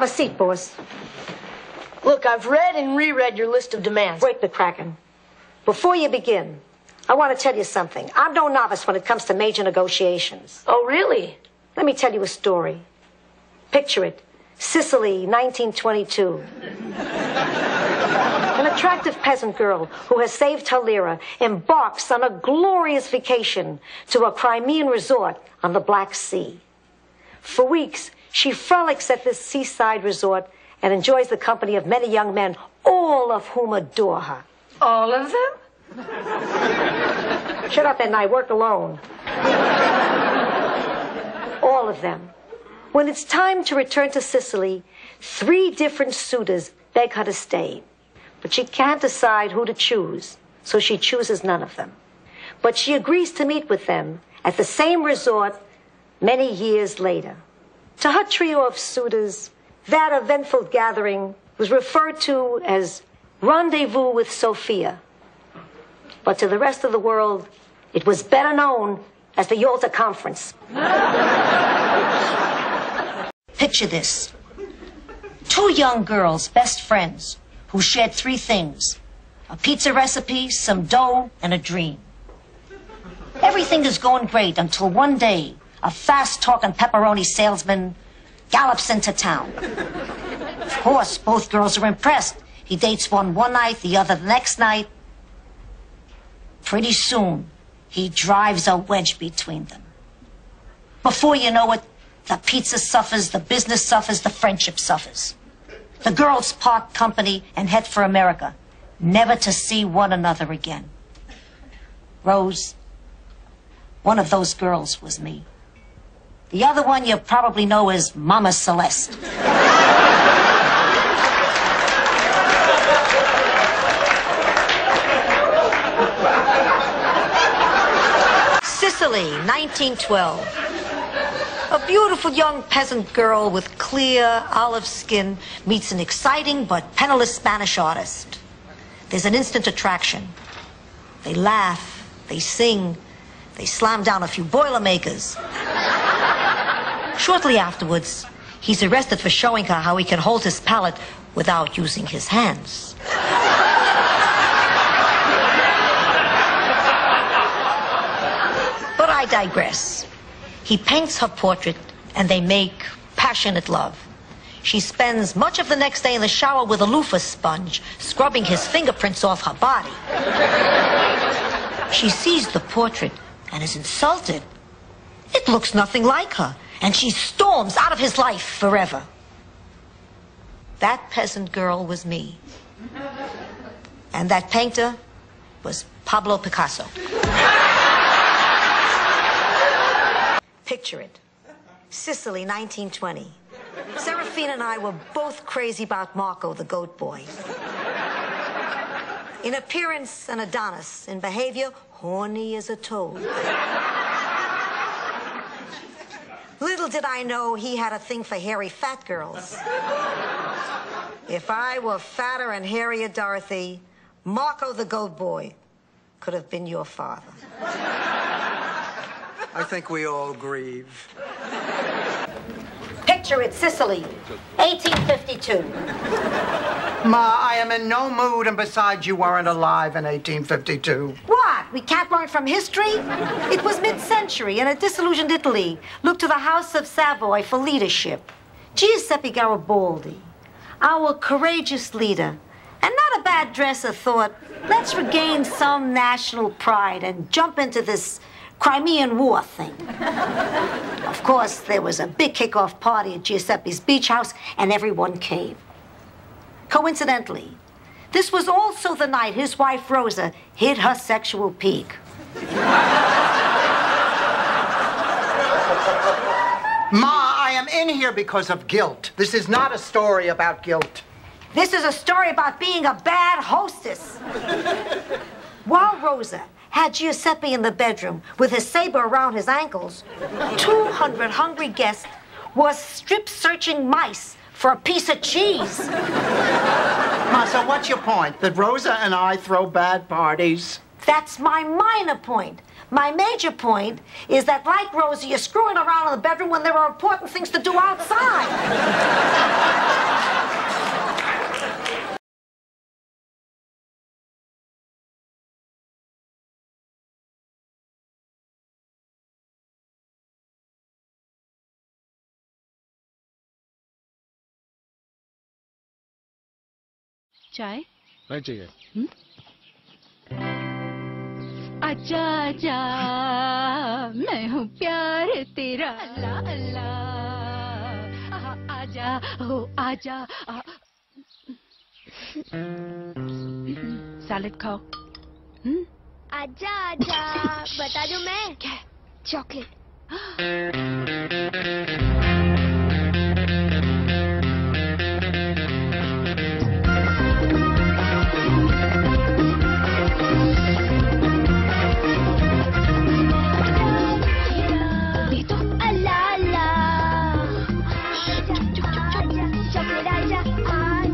Have a seat, boss. Look, I've read and reread your list of demands. Break the Kraken. Before you begin, I want to tell you something. I'm no novice when it comes to major negotiations. Oh, really? Let me tell you a story. Picture it. Sicily, 1922. An attractive peasant girl who has saved her lira embarks on a glorious vacation to a Crimean resort on the Black Sea. For weeks, she frolics at this seaside resort and enjoys the company of many young men, all of whom adore her. All of them? Shut up, Edna. I work alone. All of them. When it's time to return to Sicily, 3 different suitors beg her to stay. But she can't decide who to choose, so she chooses none of them. But she agrees to meet with them at the same resort many years later. To her trio of suitors, that eventful gathering was referred to as Rendezvous with Sophia. But to the rest of the world, it was better known as the Yalta Conference. Picture this. 2 young girls, best friends, who shared 3 things: a pizza recipe, some dough, and a dream. Everything is going great until one day, a fast-talking pepperoni salesman gallops into town. Of course, both girls are impressed. He dates one night, the other the next night. Pretty soon, he drives a wedge between them. Before you know it, the pizza suffers, the business suffers, the friendship suffers. The girls part company and head for America, never to see one another again. Rose, one of those girls was me. The other one you probably know as Mama Celeste. Sicily, 1912. A beautiful young peasant girl with clear olive skin meets an exciting but penniless Spanish artist. There's an instant attraction. They laugh, they sing, they slam down a few Boilermakers. Shortly afterwards, he's arrested for showing her how he can hold his palette without using his hands. But I digress. He paints her portrait, and they make passionate love. She spends much of the next day in the shower with a loofah sponge, scrubbing his fingerprints off her body. She sees the portrait and is insulted. It looks nothing like her, and she storms out of his life forever. That peasant girl was me. And that painter was Pablo Picasso. Picture it. Sicily, 1920. Serafina and I were both crazy about Marco, the goat boy. In appearance, an Adonis. In behavior, horny as a toad. Little did I know he had a thing for hairy fat girls. If I were fatter and hairier, Dorothy, Marco, the goat boy, could have been your father. I think we all grieve. Picture it, Sicily, 1852. Ma, I am in no mood, and besides, you weren't alive in 1852. What? We can't learn from history? It was mid-century, and a disillusioned Italy looked to the House of Savoy for leadership. Giuseppe Garibaldi, our courageous leader, and not a bad dresser, thought, let's regain some national pride and jump into this Crimean War thing. Of course, there was a big kickoff party at Giuseppe's beach house, and everyone came. Coincidentally, this was also the night his wife, Rosa, hit her sexual peak. Ma, I am in here because of guilt. This is not a story about guilt. This is a story about being a bad hostess. While Rosa had Giuseppe in the bedroom with his saber around his ankles, 200 hungry guests were strip-searching mice for a piece of cheese. Ma, so what's your point? That Rosa and I throw bad parties? That's my minor point. My major point is that, like Rosa, you're screwing around in the bedroom when there are important things to do outside. चाय नहीं चाहिए। आजा आजा मैं हूँ प्यार तेरा अल्लाह अल्लाह आजा हो आजा सैलेड खाओ। आजा आजा बता दूं मैं क्या? चॉकलेट।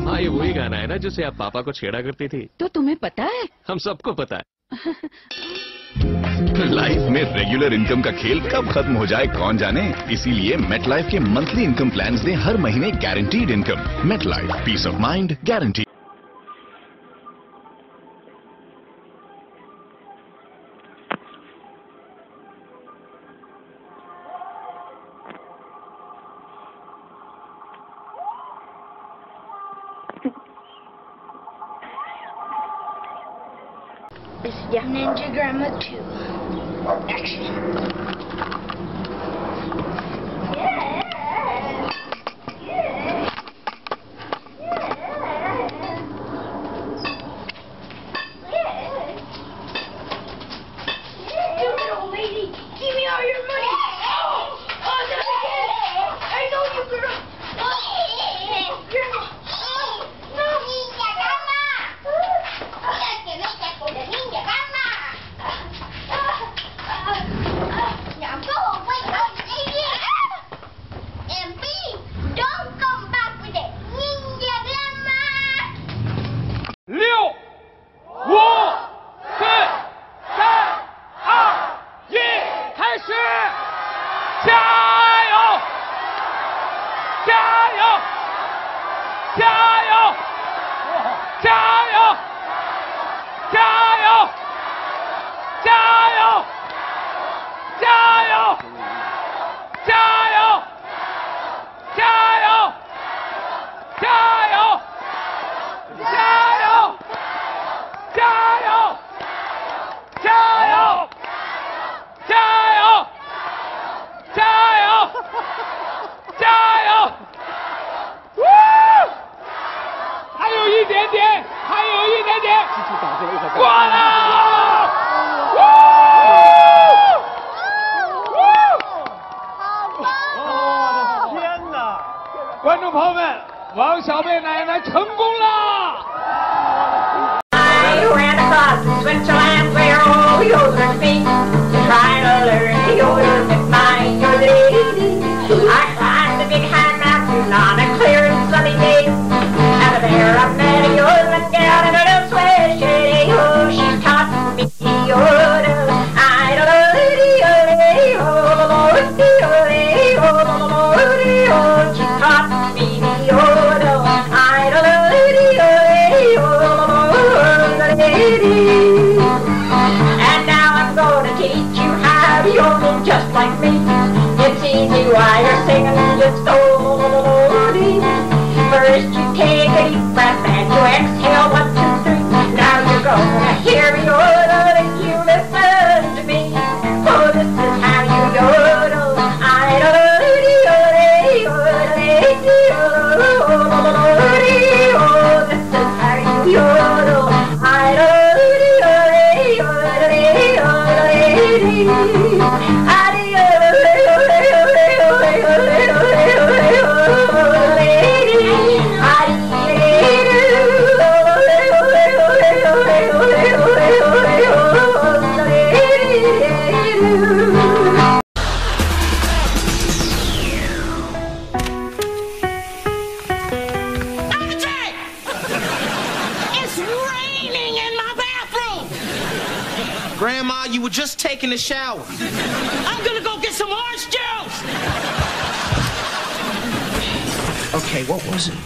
हाँ, ये वही गाना है ना जिसे आप पापा को छेड़ा करती थी। तो तुम्हें पता है? हम सबको पता है। लाइफ में रेगुलर इनकम का खेल कब खत्म हो जाए कौन जाने, इसीलिए मेट लाइफ के मंथली इनकम प्लान्स दें हर महीने guaranteed income. Met Life, peace of mind guarantee. Ninja Grandma 2. Action. You little lady, give me all your money. Oh, not again. I know you, girl. Grandma. No. Ninja Grandma. Ninja Grandma. Now go away, lady. And B, don't come back with it. Ninja Grandma. 6、5、4、3、2、1，开始！加油！加油！加油！加油！加油！加油！加油！加油！加油！加油！加油！加油！加油！加油！加油！加油！还有一点点，还有一点点，过了！天哪！观众朋友们，王小贝奶奶成功了！ I ran across Switzerland where all yodels speak. Trying to learn the yodel with my yodeling. I climbed the big hand mountain on a clear and sunny day. And there I met a yodeling gal in a little sweater shirt. Oh, she taught me yodel. I don't know. She taught me yodel. I don't know. And now I'm gonna teach you how to yodel just like me. It's easy while you're singing, just yodel. First you take a deep breath and you exhale 1, 2, 3. Now you're gonna hear me yodel if you listen to me. Oh, this is how you yodel. I don't know. This is how you yodel. I Grandma, you were just taking a shower. I'm gonna go get some orange juice. Okay, what was it?